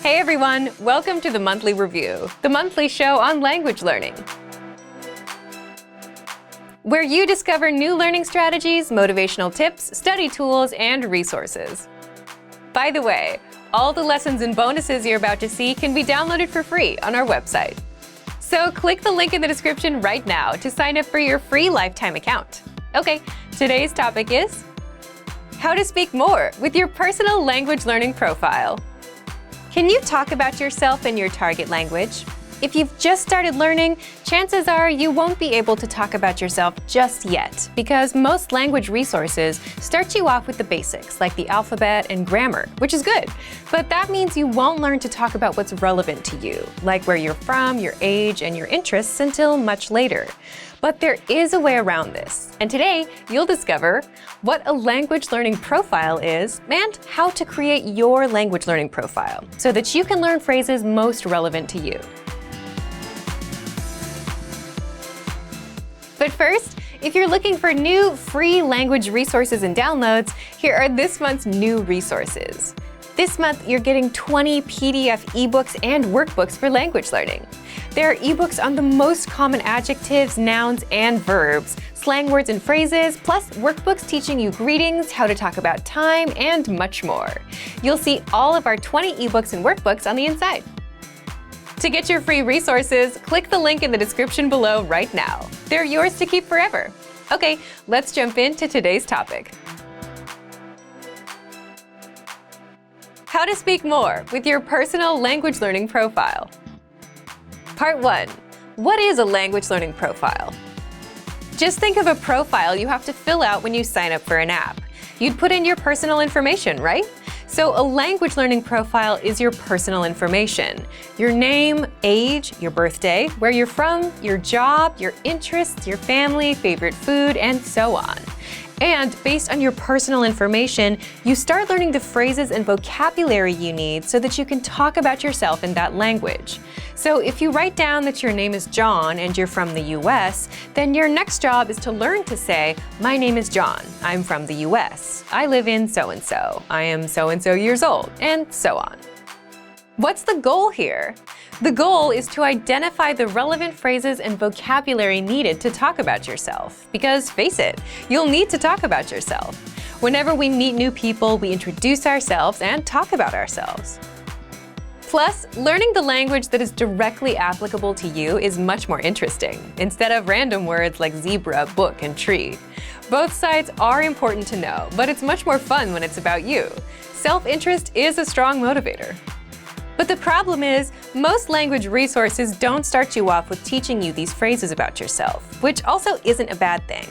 Hey everyone, welcome to the Monthly Review, the monthly show on language learning, where you discover new learning strategies, motivational tips, study tools, and resources. By the way, all the lessons and bonuses you're about to see can be downloaded for free on our website. So click the link in the description right now to sign up for your free lifetime account. Okay, today's topic is how to speak more with your personal language learning profile. Can you talk about yourself in your target language? If you've just started learning, chances are you won't be able to talk about yourself just yet, because most language resources start you off with the basics, like the alphabet and grammar, which is good. But that means you won't learn to talk about what's relevant to you, like where you're from, your age, and your interests until much later. But there is a way around this, and today you'll discover what a language learning profile is and how to create your language learning profile so that you can learn phrases most relevant to you. But first, if you're looking for new free language resources and downloads, here are this month's new resources. This month, you're getting 20 PDF ebooks and workbooks for language learning. There are ebooks on the most common adjectives, nouns, and verbs, slang words and phrases, plus workbooks teaching you greetings, how to talk about time, and much more. You'll see all of our 20 ebooks and workbooks on the inside. To get your free resources, click the link in the description below right now. They're yours to keep forever. Okay, let's jump into today's topic. How to speak more with your personal language learning profile. Part 1. What is a language learning profile? Just think of a profile you have to fill out when you sign up for an app. You'd put in your personal information, right? So a language learning profile is your personal information. Your name, age, your birthday, where you're from, your job, your interests, your family, favorite food, and so on. And based on your personal information, you start learning the phrases and vocabulary you need so that you can talk about yourself in that language. So if you write down that your name is John and you're from the US, then your next job is to learn to say, my name is John, I'm from the US, I live in so-and-so, I am so-and-so years old, and so on. What's the goal here? The goal is to identify the relevant phrases and vocabulary needed to talk about yourself. Because face it, you'll need to talk about yourself. Whenever we meet new people, we introduce ourselves and talk about ourselves. Plus, learning the language that is directly applicable to you is much more interesting, instead of random words like zebra, book, and tree. Both sides are important to know, but it's much more fun when it's about you. Self-interest is a strong motivator. But the problem is, most language resources don't start you off with teaching you these phrases about yourself, which also isn't a bad thing.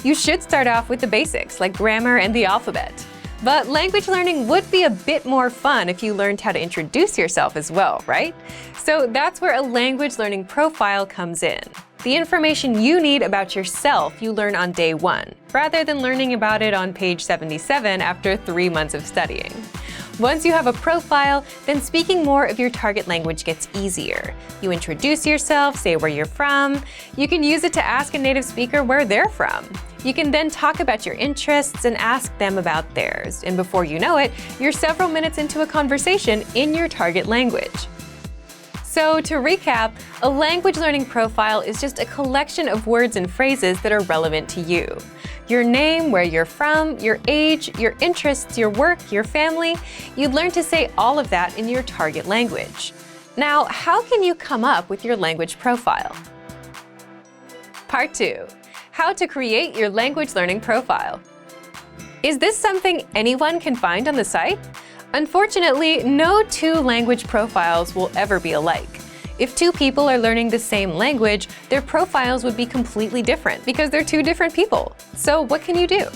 You should start off with the basics, like grammar and the alphabet. But language learning would be a bit more fun if you learned how to introduce yourself as well, right? So that's where a language learning profile comes in. The information you need about yourself you learn on day 1, rather than learning about it on page 77 after 3 months of studying. Once you have a profile, then speaking more of your target language gets easier. You introduce yourself, say where you're from. You can use it to ask a native speaker where they're from. You can then talk about your interests and ask them about theirs. And before you know it, you're several minutes into a conversation in your target language. So to recap, a language learning profile is just a collection of words and phrases that are relevant to you. Your name, where you're from, your age, your interests, your work, your family, you'd learn to say all of that in your target language. Now, how can you come up with your language profile? Part 2. How to create your language learning profile. Is this something anyone can find on the site? Unfortunately, no two language profiles will ever be alike. If two people are learning the same language, their profiles would be completely different because they're two different people. So what can you do?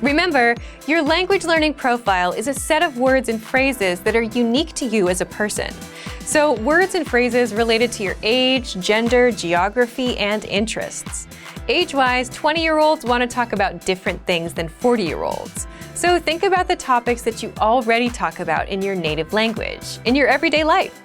Remember, your language learning profile is a set of words and phrases that are unique to you as a person. So words and phrases related to your age, gender, geography, and interests. Age-wise, 20-year-olds want to talk about different things than 40-year-olds. So think about the topics that you already talk about in your native language, in your everyday life.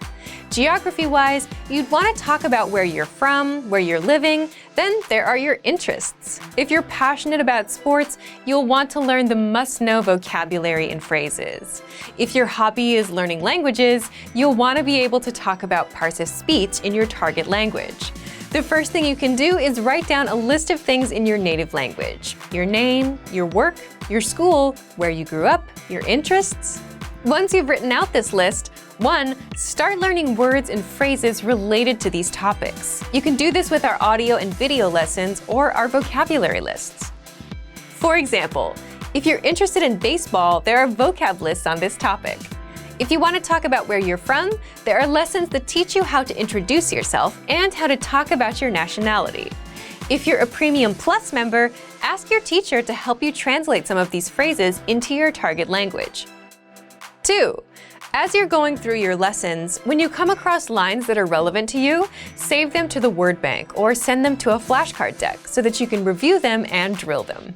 Geography-wise, you'd want to talk about where you're from, where you're living. Then there are your interests. If you're passionate about sports, you'll want to learn the must-know vocabulary and phrases. If your hobby is learning languages, you'll want to be able to talk about parts of speech in your target language. The first thing you can do is write down a list of things in your native language: your name, your work, your school, where you grew up, your interests. Once you've written out this list, 1. Start learning words and phrases related to these topics. You can do this with our audio and video lessons or our vocabulary lists. For example, if you're interested in baseball, there are vocab lists on this topic. If you want to talk about where you're from, there are lessons that teach you how to introduce yourself and how to talk about your nationality. If you're a Premium Plus member, ask your teacher to help you translate some of these phrases into your target language. 2. As you're going through your lessons, when you come across lines that are relevant to you, save them to the word bank or send them to a flashcard deck so that you can review them and drill them.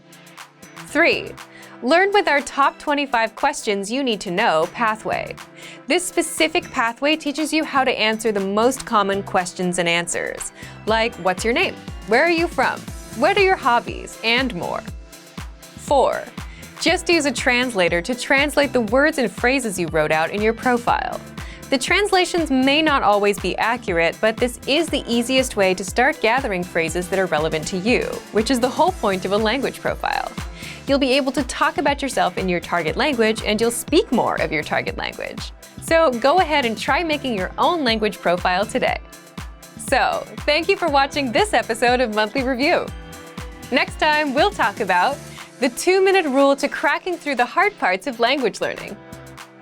3. Learn with our Top 25 Questions You Need to Know pathway. This specific pathway teaches you how to answer the most common questions and answers, like what's your name, where are you from, what are your hobbies, and more. 4. Just use a translator to translate the words and phrases you wrote out in your profile. The translations may not always be accurate, but this is the easiest way to start gathering phrases that are relevant to you, which is the whole point of a language profile. You'll be able to talk about yourself in your target language, and you'll speak more of your target language. So go ahead and try making your own language profile today. So, thank you for watching this episode of Monthly Review. Next time, we'll talk about the 2-minute rule to cracking through the hard parts of language learning.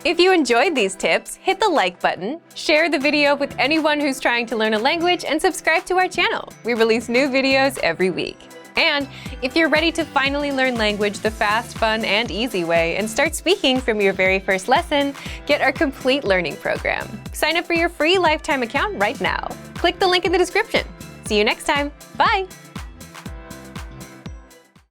If you enjoyed these tips, hit the like button, share the video with anyone who's trying to learn a language, and subscribe to our channel. We release new videos every week. And if you're ready to finally learn language the fast, fun, and easy way and start speaking from your very first lesson, get our complete learning program. Sign up for your free lifetime account right now. Click the link in the description. See you next time. Bye!